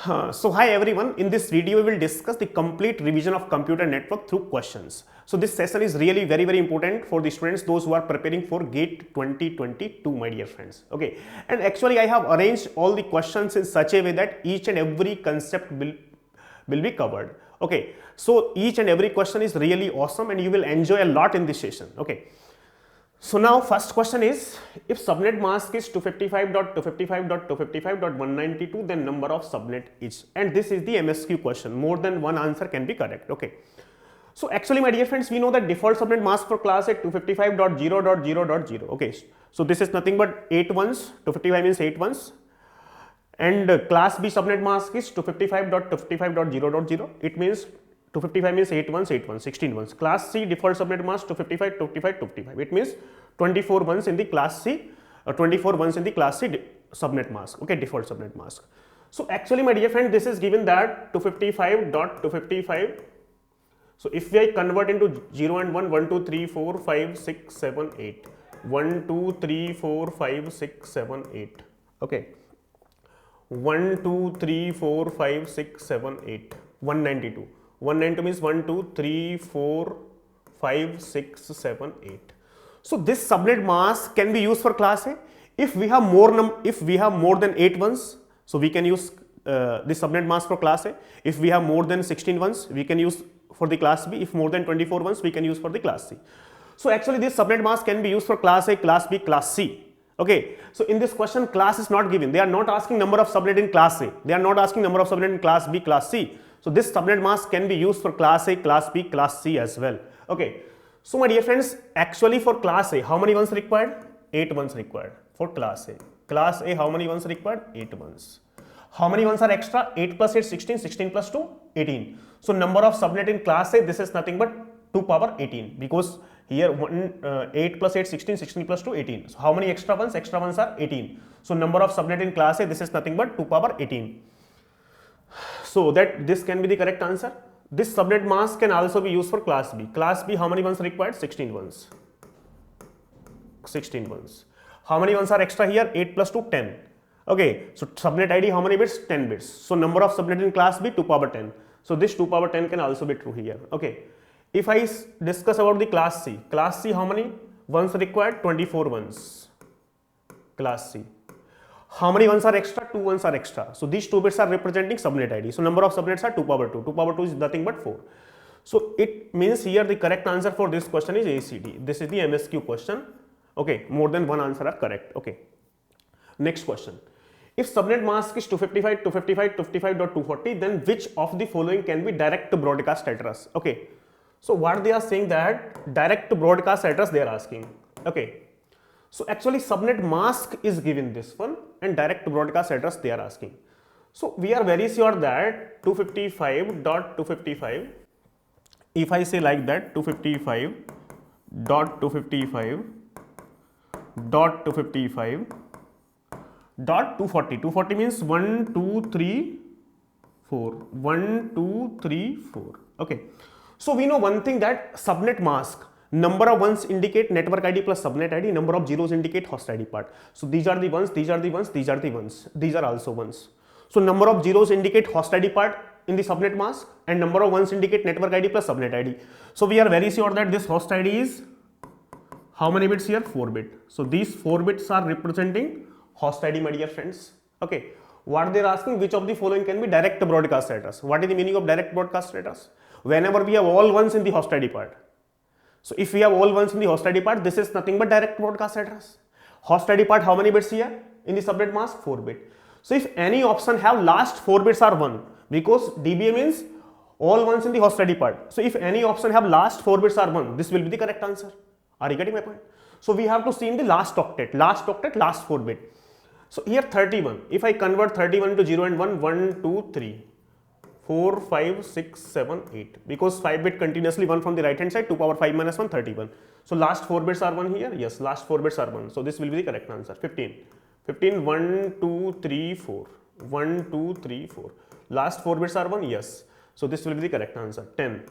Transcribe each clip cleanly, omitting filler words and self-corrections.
So hi everyone, in this video we will discuss the complete revision of computer network through questions. So this session is really very important for the students, those who are preparing for GATE 2022, my dear friends. Okay, and actually I have arranged all the questions in such a way that each and every concept will be covered. Okay, so each and every question is really awesome and you will enjoy a lot in this session. Okay. So now first question is, if subnet mask is 255.255.255.192, then number of subnet is, and this is the MSQ question, more than one answer can be correct. Okay. So actually my dear friends, we know that default subnet mask for class at 255.0.0.0. Okay, so this is nothing but 8 ones, 255 means 8 ones, and class B subnet mask is 255.255.0.0. It means 255 means 8 ones, 8 ones, 16 ones. Class C default subnet mask 255, 255, 255. It means 24 ones in the class C, 24 ones in the class C subnet mask. Okay, default subnet mask. So actually, my dear friend, this is given that 255.255. So if I convert into 0 and 1, 1, 2, 3, 4, 5, 6, 7, 8. 1, 2, 3, 4, 5, 6, 7, 8. Okay. 1, 2, 3, 4, 5, 6, 7, 8. 192. 192 means 1, 2, 3, 4, 5, 6, 7, 8. So this subnet mask can be used for class A. If we have more than 8 ones, so we can use this subnet mask for class A. If we have more than 16 ones, we can use for the class B. If more than 24 ones, we can use for the class C. So actually this subnet mask can be used for class A, class B, class C. Okay, so in this question class is not given. They are not asking number of subnet in class A. They are not asking number of subnet in class B, class C. So this subnet mask can be used for class A, class B, class C as well. Okay, so my dear friends, actually for class A, how many ones required? 8 ones required for class A. Class A, how many ones required? 8 ones. How many ones are extra? 8 plus 8, 16, 16 plus 2, 18. So number of subnet in class A, this is nothing but 2 power 18, because here 8 plus 8, 16, 16 plus 2, 18. So how many extra ones? Extra ones are 18. So number of subnet in class A, this is nothing but 2 power 18. So that this can be the correct answer. This subnet mask can also be used for class B. Class B, how many ones required? 16 ones. 16 ones. How many ones are extra here? 8 plus 2, 10. Okay, so subnet ID, how many bits? 10 bits. So number of subnet in class B, 2 power 10. So this 2 power 10 can also be true here. Okay. If I discuss about the class C, how many ones required? 24 ones. Class C. How many ones are extra? 2 ones are extra. So these 2 bits are representing subnet ID. So number of subnets are 2 power 2. 2 power 2 is nothing but 4. So it means here the correct answer for this question is ACD. This is the MSQ question. Okay, more than one answer are correct. Okay. Next question. If subnet mask is 255, 255, 255.240, then which of the following can be direct to broadcast address? Okay. So what they are saying that direct to broadcast address they are asking. Okay. So actually subnet mask is given this one and direct to broadcast address they are asking. So we are very sure that 255.255, if I say like that 255.255.255.240, 240 means 1, 2, 3, 4, 1, 2, 3, 4. Okay. So we know one thing that subnet mask, number of ones indicate network ID plus subnet ID, number of zeros indicate host ID part. So these are the ones, these are the ones, these are the ones, these are also ones. So number of zeros indicate host ID part in the subnet mask and number of ones indicate network ID plus subnet ID. So we are very sure that this host ID is how many bits here? 4 bit. So these 4 bits are representing host ID, my dear friends. Okay. What they are asking, which of the following can be direct broadcast address? What is the meaning of direct broadcast address? Whenever we have all ones in the host ID part. So if we have all ones in the host ID part, this is nothing but direct broadcast address. Host ID part, how many bits here in the subnet mask? 4 bit. So if any option have last 4 bits are 1, because DBA means all ones in the host ID part. So if any option have last 4 bits are 1, this will be the correct answer. Are you getting my point? So we have to see in the last octet, last 4 bit. So here 31. If I convert 31 to 0 and 1, 1, 2, 3. 4, 5, 6, 7, 8. Because 5 bit continuously 1 from the right hand side, 2 power 5 minus 1, 31. So last 4 bits are 1 here. Yes, last 4 bits are 1. So this will be the correct answer. 15. 15, 1, 2, 3, 4. 1, 2, 3, 4. Last 4 bits are 1. Yes. So this will be the correct answer. 10.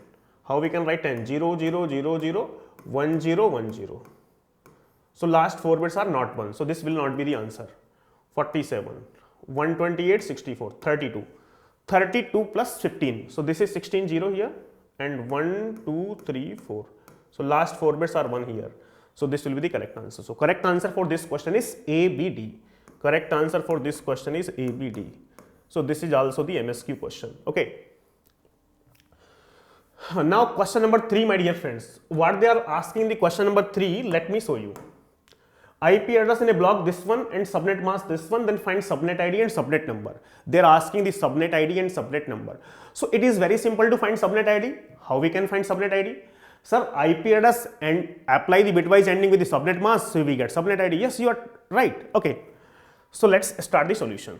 How we can write 10? 0, 0, 0, 0, 1, 0, 1, 0. So last 4 bits are not 1. So this will not be the answer. 47. 128, 64, 32. 32 plus 15. So this is 16 0 here, and 1 2 3 4. So last 4 bits are 1 here. So this will be the correct answer. So correct answer for this question is ABD. Correct answer for this question is ABD. So this is also the MSQ question. Okay. Now question number 3, my dear friends. What they are asking in the question number 3, let me show you. IP address in a block, this one, and subnet mask, this one, then find subnet ID and subnet number. They are asking the subnet ID and subnet number. So it is very simple to find subnet ID. How we can find subnet ID? Sir, IP address and apply the bitwise ending with the subnet mask, so we get subnet ID. Yes, you are right. Okay. So let's start the solution.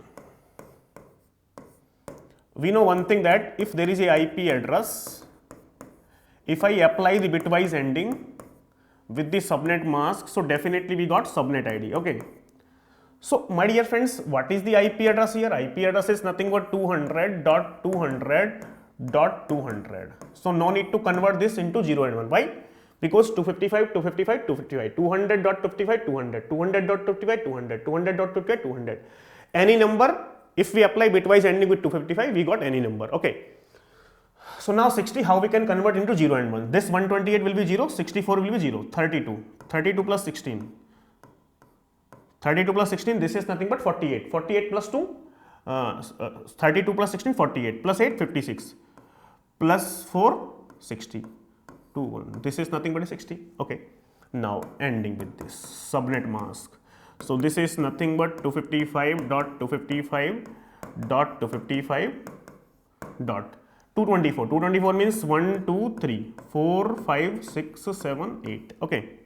We know one thing, that if there is a IP address, if I apply the bitwise ending with the subnet mask, so definitely we got subnet ID. Okay. So my dear friends, what is the IP address here? IP address is nothing but 200.200.200. So no need to convert this into 0 and 1. Why? Because 255, 255, 255, 200.55, 200, 200.55, 200, 200.55, 200. Any number, if we apply bitwise ending with 255, we got any number. Okay. So now 60, how we can convert into 0 and 1? This 128 will be 0, 64 will be 0, 32. 32 plus 16. 32 plus 16, this is nothing but 48. 48 plus 2, 32 plus 16, 48. Plus 8, 56. Plus 4, 60. 2, 1. This is nothing but a 60. Okay. Now ending with this subnet mask. So this is nothing but 255.255.255. 224 means 1 2 3 4 5 6 7 8. Okay.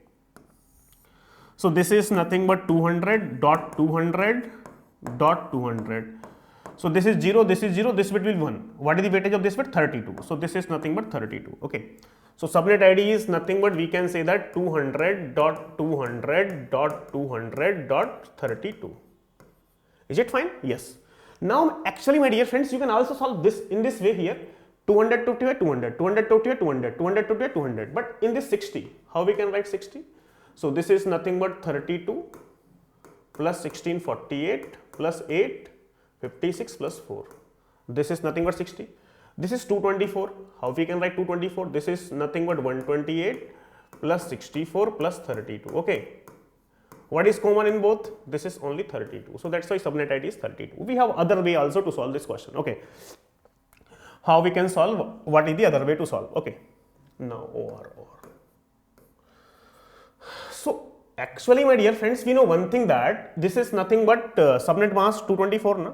So this is nothing but 200.200.200. So this is 0, this is 0, this bit will be 1. What is the weightage of this bit? 32. So this is nothing but 32. Okay. So subnet ID is nothing but, we can say that 200.200.200.32. Is it fine? Yes. Now actually, my dear friends, you can also solve this in this way here. 200 to 200, 200 to 200, 200 to 200. But in this 60, how we can write 60? So this is nothing but 32 plus 16, 48 plus 8, 56 plus 4. This is nothing but 60. This is 224. How we can write 224? This is nothing but 128 plus 64 plus 32. Okay. What is common in both? This is only 32. So that's why subnet ID is 32. We have other way also to solve this question. Okay. How we can solve? What is the other way to solve? Okay. Now OR. So actually, my dear friends, we know one thing, that this is nothing but subnet mask 224. Na?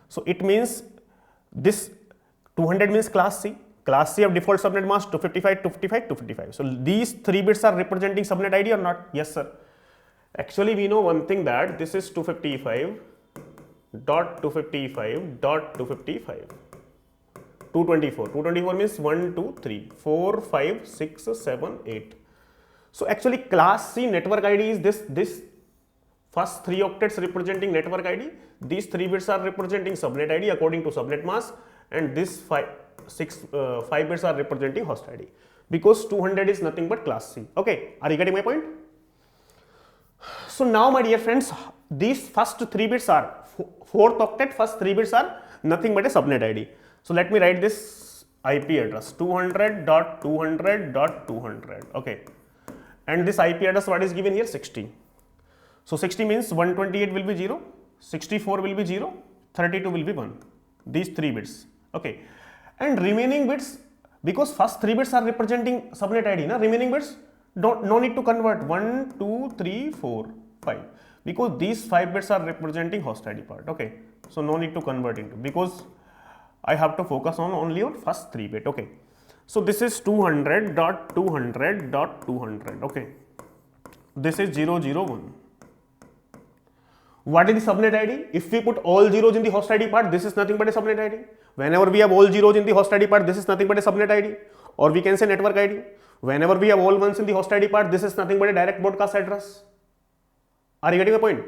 So it means this 200 means class C. Class C of default subnet mask 255, 255, 255. So these 3 bits are representing subnet ID or not? Yes, sir. Actually, we know one thing, that this is 255.255.255. 224. 224 means 1, 2, 3, 4, 5, 6, 7, 8. So actually, class C network ID is this first 3 octets representing network ID. These 3 bits are representing subnet ID according to subnet mask, and this 5 bits are representing host ID, because 200 is nothing but class C. Okay, are you getting my point? So now, my dear friends, these first 3 bits are 4th octet, first 3 bits are nothing but a subnet ID. So let me write this IP address 200.200.200. Okay, and this IP address, what is given here? 60. So 60 means 128 will be 0, 64 will be 0, 32 will be 1. These 3 bits. Okay, and remaining bits, because first 3 bits are representing subnet ID, na, remaining bits no need to convert. 1 2 3 4 5, because these 5 bits are representing host ID part. Okay, so no need to convert into, because I have to focus on only on first 3 bit. Okay, so this is 200.200.200. okay, this is 001. What is the subnet ID? If we put all zeros in the host ID part, this is nothing but a subnet ID. Whenever we have all zeros in the host ID part, this is nothing but a subnet ID, or we can say network ID. Whenever we have all ones in the host ID part, this is nothing but a direct broadcast address. Are you getting the point?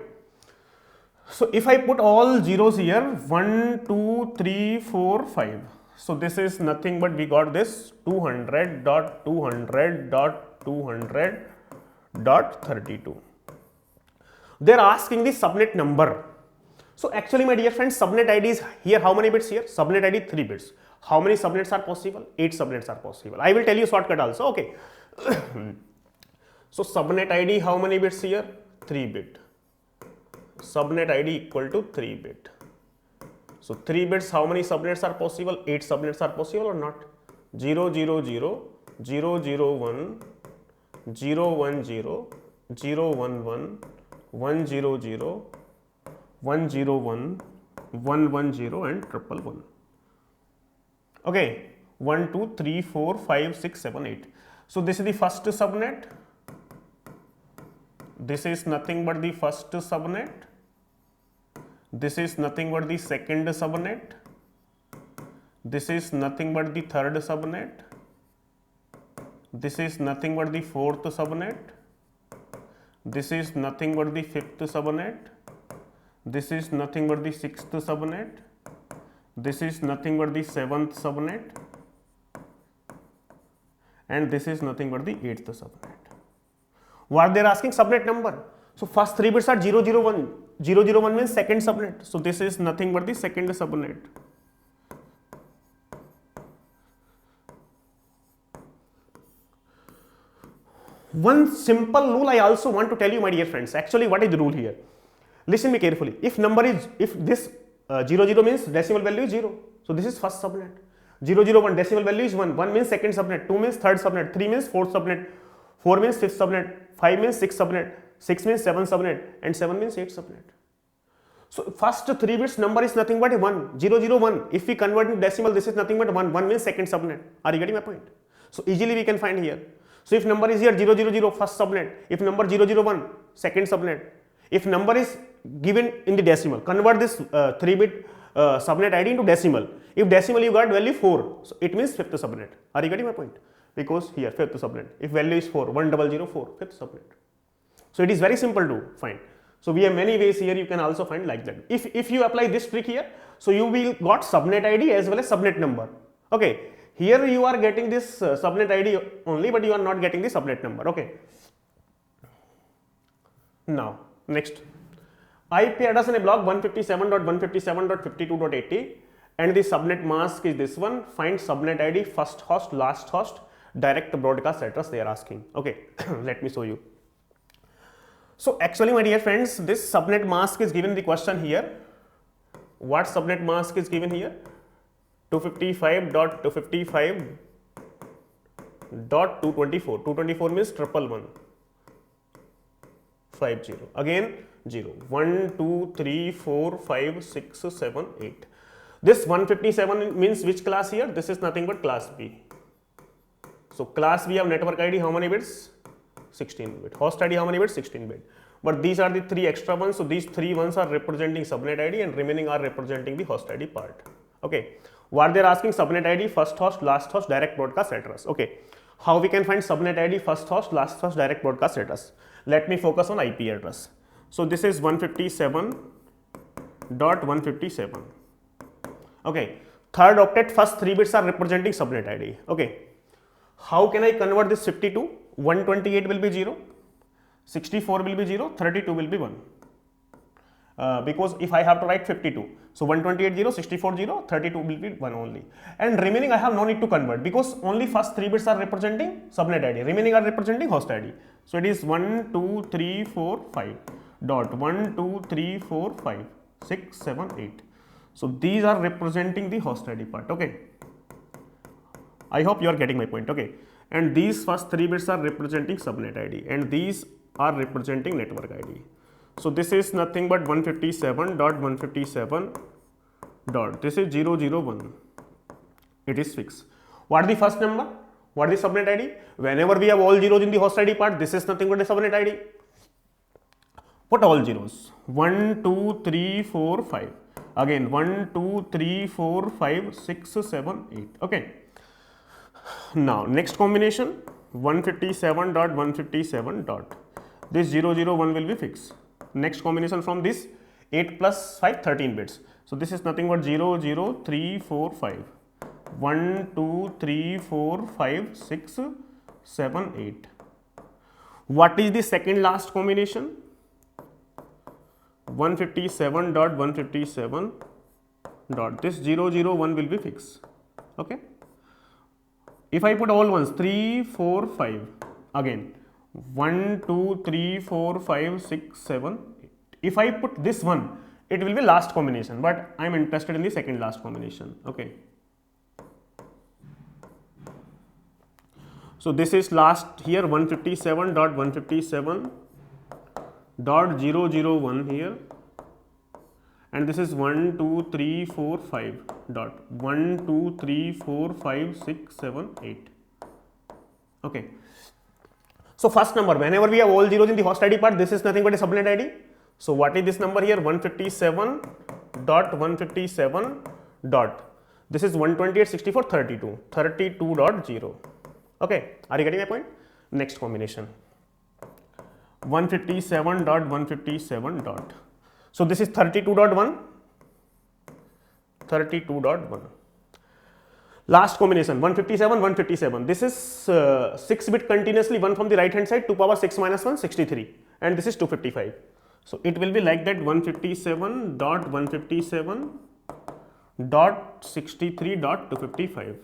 So if I put all zeros here, 1 2 3 4 5, so this is nothing but, we got this 200.200.200.32. They are asking the subnet number. So actually, my dear friends, subnet ID is here. How many bits here? Subnet ID 3 bits. How many subnets are possible? 8 subnets are possible. I will tell you shortcut also. Okay. So subnet ID, how many bits here? 3 bit. Subnet ID equal to 3 bit. So 3 bits, how many subnets are possible? 8 subnets are possible or not? 0, 0, 0, 0, 0, 1, 0, 1, 0, 0, 1, 1, 1, 0, 0, 1, 0, 1, 1, 1, 0 and triple 1. Okay, 1, 2, 3, 4, 5, 6, 7, 8. So this is the first subnet. This is nothing but the first subnet. This is nothing but the second subnet. This is nothing but the third subnet. This is nothing but the fourth subnet. This is nothing but the fifth subnet. This is nothing but the sixth subnet. This is nothing but the seventh subnet. And this is nothing but the eighth subnet. What they are asking? Subnet number. So first 3 bits are 0, 0, 1. 0, 0, 1 means second subnet. So this is nothing but the second subnet. One simple rule I also want to tell you, my dear friends. Actually, what is the rule here? Listen me carefully. If number is, if this 0, 0 means decimal value is 0. So this is first subnet. 0, 0, 1 decimal value is 1. 1 means second subnet. 2 means third subnet. 3 means fourth subnet. 4 means fifth subnet. 5 means sixth subnet. 6 means seventh subnet. And 7 means eighth subnet. So first 3 bits number is nothing but 1. 0, 0, 1. If we convert to decimal, this is nothing but 1. 1 means second subnet. Are you getting my point? So easily we can find here. So if number is here 0, 0, 0, first subnet. If number 0, 0, 1, second subnet. If number is given in the decimal, convert this 3-bit subnet ID into decimal. If decimal you got value 4, so it means fifth subnet. Are you getting my point? Because here fifth subnet. If value is 4, 1004, fifth subnet. So it is very simple to find. So we have many ways here, you can also find like that. If you apply this trick here, so you will got subnet ID as well as subnet number. Okay, here you are getting this subnet ID only, but you are not getting the subnet number. Okay. Now next, IP address in a block 157.157.52.80 and the subnet mask is this one. Find subnet ID, first host, last host, direct broadcast address they are asking. Okay, let me show you. So actually, my dear friends, this subnet mask is given the question here. What subnet mask is given here? 255.255.224. 224 means 11150. Again 0. 1, 2, 3, 4, 5, 6, 7, 8. This 157 means which class here? This is nothing but class B. So class B of network ID, how many bits? 16 bit. Host ID, how many bits? 16 bit. But these are the 3 extra ones. So these 3 ones are representing subnet ID and remaining are representing the host ID part. Okay. What they are asking? Subnet ID, first host, last host, direct broadcast address. Okay. How we can find subnet ID, first host, last host, direct broadcast address? Let me focus on IP address. So this is 157.157. Okay. Third octet, first 3 bits are representing subnet ID. Okay. How can I convert this 52? 128 will be 0, 64 will be 0, 32 will be 1. Because if I have to write 52, so 128 0, 64 0, 32 will be 1 only. And remaining I have no need to convert because only first 3 bits are representing subnet ID, remaining are representing host ID. So it is 1, 2, 3, 4, 5 dot 1, 2, 3, 4, 5, 6, 7, 8. So these are representing the host ID part. Okay. I hope you are getting my point. Okay. And these first 3 bits are representing subnet ID and these are representing network ID. So this is nothing but 157.157 dot, this is 001. It is fixed. What is the first number? What is the subnet ID? Whenever we have all zeros in the host ID part, this is nothing but a subnet ID. Put all zeros. 1, 2, 3, 4, 5. Again 1, 2, 3, 4, 5, 6, 7, 8. Okay. Now next combination 157.157 dot, this 001 will be fixed. Next combination from this 8 plus 5, 13 bits. So this is nothing but 0, 0, 3, 4, 5. 1, 2, 3, 4, 5, 6, 7, 8. What is the second last combination? 157.157 dot this 001 will be fixed. Okay. If I put all ones 3, 4, 5 again 1, 2, 3, 4, 5, 6, 7, 8. If I put this one, it will be last combination, but I am interested in the second last combination. Okay. So this is last here 157.157.001 here, and this is 1, 2, 3, 4, 5 dot 1, 2, 3, 4, 5, 6, 7, 8. Okay. So first number, whenever we have all zeros in the host ID part, this is nothing but a subnet ID. So what is this number here? 157.157 dot. This is 128.64.32. 32.0. Okay, are you getting my point? Next combination. 157.157 dot. So this is 32.1. 32.1. Last combination 157, 157. This is 6-bit continuously, 1 from the right hand side, 2 power 6 minus 1, 63, and this is 255. So it will be like that 157.157.63.255.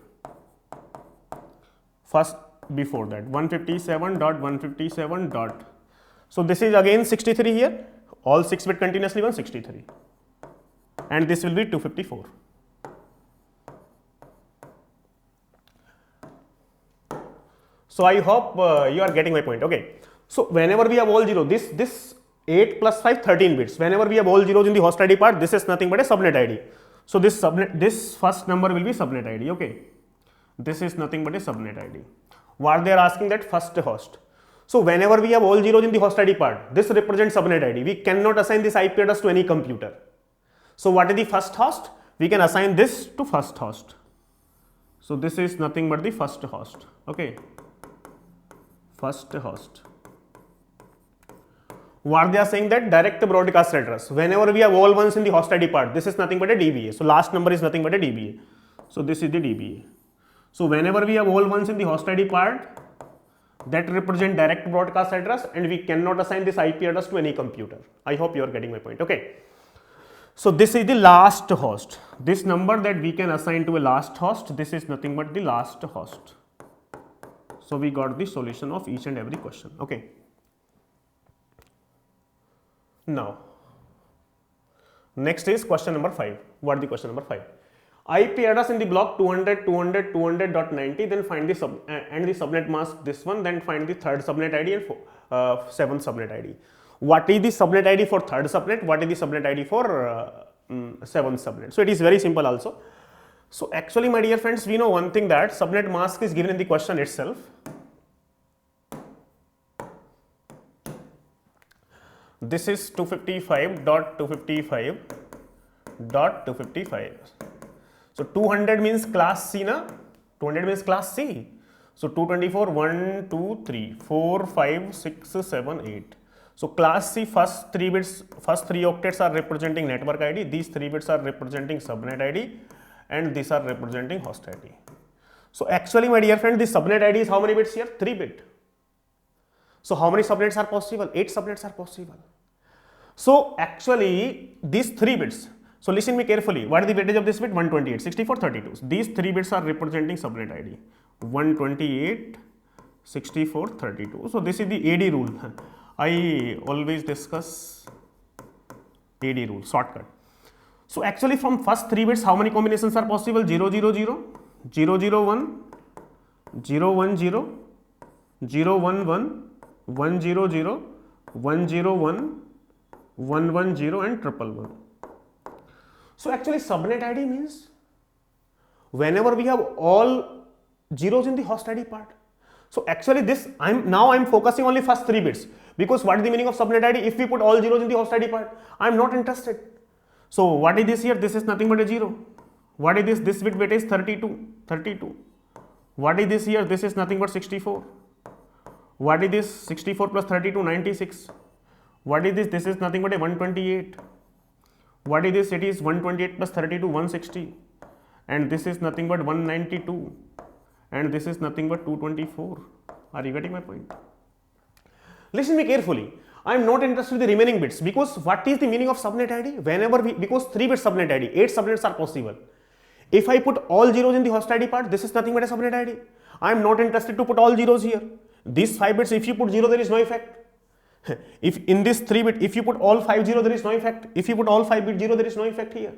First before that 157.157 dot. So this is again 63 here, all 6-bit continuously 163, and this will be 254. So I hope you are getting my point. Okay. So whenever we have all zero, this 8 plus 5, 13 bits. Whenever we have all zeros in the host ID part, this is nothing but a subnet ID. So this first number will be subnet ID. Okay. This is nothing but a subnet ID. What they are asking, that first host. So whenever we have all zeros in the host ID part, this represents subnet ID. We cannot assign this IP address to any computer. So what is the first host? We can assign this to first host. So this is nothing but the first host. Okay. First host. What they are saying, that direct broadcast address. Whenever we have all ones in the host ID part, this is nothing but a DBA. So last number is nothing but a DBA. So this is the DBA. So whenever we have all ones in the host ID part, that represent direct broadcast address, and we cannot assign this IP address to any computer. I hope you are getting my point. Okay. So this is the last host. This number that we can assign to a last host, this is nothing but the last host. So we got the solution of each and every question. Okay. Now, next is question number 5. What is the question number 5? IP address in the block 200, 200, 200.90, then find the subnet mask this one, then find the third subnet ID and seventh subnet ID. What is the subnet ID for third subnet? What is the subnet ID for seventh subnet? So it is very simple also. So actually, my dear friends, we know one thing, that subnet mask is given in the question itself. This is 255.255.255. So 200 means class C, na? 200 means class C. So 224, 1, 2, 3, 4, 5, 6, 7, 8. So class C, first 3 bits, first 3 octets are representing network ID. These 3 bits are representing subnet ID, and these are representing host ID. So actually, my dear friend, this subnet ID is how many bits here? 3 bit. So how many subnets are possible? 8 subnets are possible. So actually, these 3 bits. So listen me carefully. What is the weightage of this bit? 128, 64, 32. So these 3 bits are representing subnet ID. 128, 64, 32. So this is the AD rule. I always discuss AD rule, shortcut. So actually, from first 3 bits, how many combinations are possible? 0, 0, 0, 0, 0, 1, 0, 1, 0, 0, 1, 1, 1, 0, 0, 1, 0, 1, 1, 1, 0, and 1, 1, 1. So actually, subnet ID means whenever we have all zeros in the host ID part. So actually, this I'm focusing only first 3 bits, because what is the meaning of subnet ID? If we put all zeros in the host ID part, I'm not interested. So what is this here? This is nothing but a 0. What is this? This bit weight is 32, 32. What is this here? This is nothing but 64. What is this? 64 plus 32, 96. What is this? This is nothing but a 128. What is this? It is 128 plus 32, 160. And this is nothing but 192. And this is nothing but 224. Are you getting my point? Listen me carefully. I am not interested in the remaining bits, because what is the meaning of subnet ID? Whenever because 3-bit subnet ID, 8 subnets are possible. If I put all zeros in the host ID part, this is nothing but a subnet ID. I am not interested to put all zeros here. These 5 bits, if you put 0, there is no effect. If in this 3-bit, if you put all 5 0, there is no effect. If you put all 5 bit 0, there is no effect here.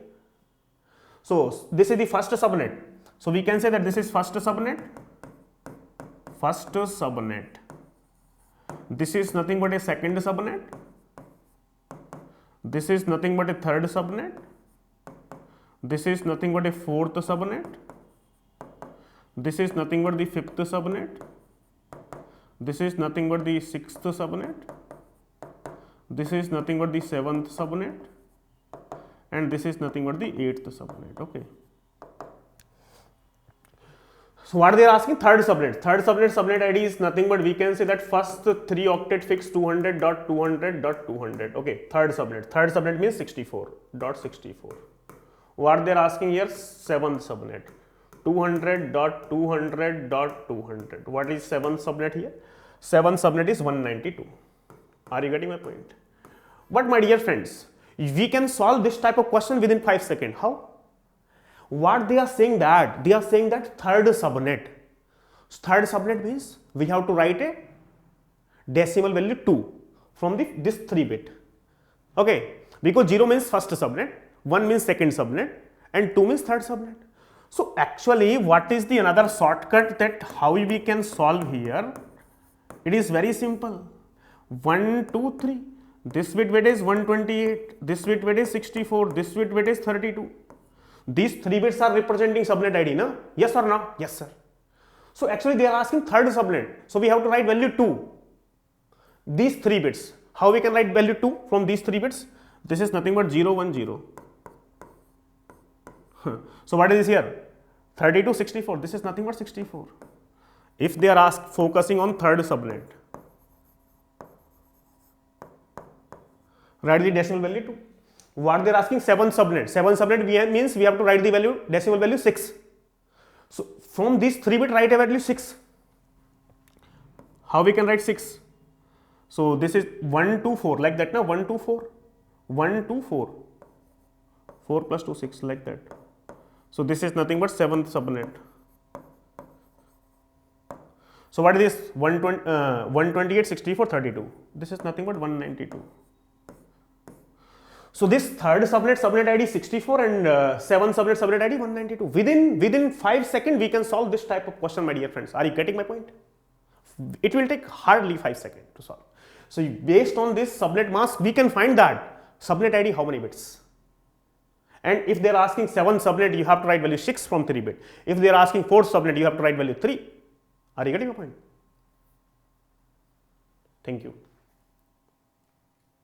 So this is the first subnet. So we can say that this is first subnet. First subnet. This is nothing but a second subnet. This is nothing but a third subnet. This is nothing but a fourth subnet. This is nothing but the fifth subnet. This is nothing but the sixth subnet. This is nothing but the seventh subnet. And this is nothing but the eighth subnet. Okay. So what they are asking? Third subnet. Third subnet ID is nothing but, we can say that first 3 octet fix 200.200.200. Okay. Third subnet. Third subnet means 64.64. What they are asking here? Seventh subnet. 200.200.200. What is seventh subnet here? Seventh subnet is 192. Are you getting my point? But my dear friends, we can solve this type of question within 5 seconds. How? What they are saying that? They are saying that third subnet. Third subnet means we have to write a decimal value 2 from this 3-bit. Okay, because 0 means first subnet, 1 means second subnet, and 2 means third subnet. So actually, what is the another shortcut that how we can solve here? It is very simple. 1, 2, 3. This bit weight is 128. This bit weight is 64. This bit weight is 32. These 3 bits are representing subnet ID, no? Yes or no? Yes, sir. So actually they are asking third subnet. So we have to write value 2. These 3 bits. How we can write value 2 from these 3 bits? This is nothing but 0, 1, 0. So what is this here? 32, 64. This is nothing but 64. If they are focusing on third subnet, write the decimal value 2. What they are asking? 7th subnet. 7th subnet means we have to write the value decimal value 6. So from this 3-bit, write a value 6. How we can write 6? So this is 1, 2, 4 like that. Now 1, 2, 4. 1, 2, 4. 4 plus 2, 6 like that. So this is nothing but 7th subnet. So what is this? 128, 64, 32. This is nothing but 192. So this third subnet ID 64 and 7th subnet ID 192. Within 5 seconds we can solve this type of question, my dear friends. Are you getting my point? It will take hardly 5 seconds to solve. So based on this subnet mask, we can find that subnet ID how many bits. And if they are asking 7th subnet, you have to write value 6 from 3-bit. If they are asking 4th subnet, you have to write value 3. Are you getting my point? Thank you.